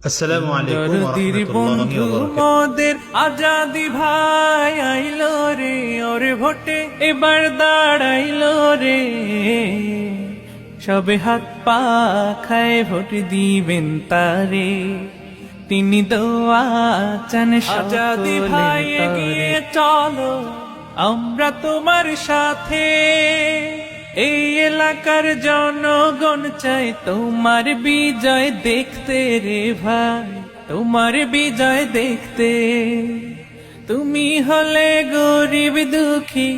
আসসালামু আলাইকুম ওয়া রাহমাতুল্লাহি বন্ধু ওয়া বারাকাতুহু। মোদের আজাদি ভাই আইলো রে, ওরে ভোটে এবার দাঁড়াইলো রে। সবে হাত পা খায় ভোট দিবেন তারে, তিনি দোয়া চান আজাদি ভাই এগিয়ে চলো, আমরা তোমার সাথে। এই এলাকার জনগণ চাই তোমার বিজয় দেখতে রে ভাই, তোমার বিজয় দেখতে। তুমি হলে গরিব দুঃখী,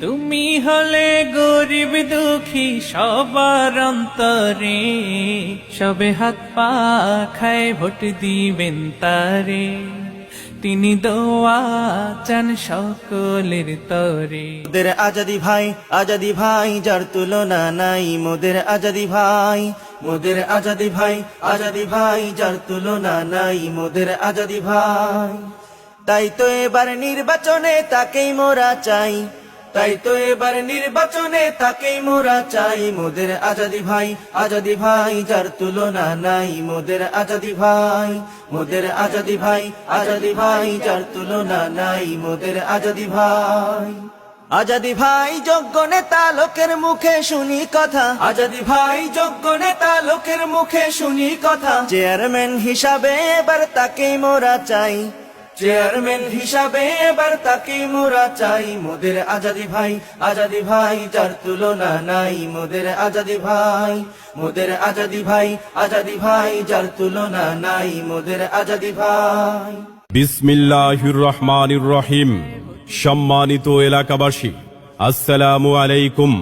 তুমি হলে গরিব দুঃখী সবার অন্তরে। সবে হাত পা খায় ভোট দিবেন তারে, তিনি দোয়া চান সকলের তরে। মোদের আজাদি ভাই, আজাদি ভাই যার তুলনা নাই। মোদের আজাদি ভাই, মোদের আজাদি ভাই, আজাদি ভাই যার তুলনা নাই। মোদের আজাদি ভাই, তাই তো এবার নির্বাচনে তাকেই মোরা চাই, তাই তো এবার নির্বাচনে তাকেই মোরা চাই। মোদের আজাদি ভাই, আজাদি ভাই যার তুলনা নাই। মোদের আজাদি ভাই, মোদের আজাদি ভাই, আজাদি ভাই যার তুলনা নাই। মোদের আজাদি ভাই, আজাদি ভাই যোগ্য নেতা লোকের মুখে শুনি কথা। আজাদি ভাই যোগ্য নেতা লোকের মুখে শুনি কথা। চেয়ারম্যান হিসাবে এবার তাকেই মোরা চাই, চেয়ারম্যান হিসাবে এবার তাকেই মোরা চাই। মোদের আজাদি ভাই, আজাদি ভাই যার তুলনা নাই। মোদের আজাদি ভাই, মোদের আজাদি ভাই, আজাদি ভাই যার তুলনা নাই। মোদের আজাদি ভাই। বিসমিল্লাহির রহমানির রহিম। সম্মানিত এলাকাবাসী, আসসালামু আলাইকুম।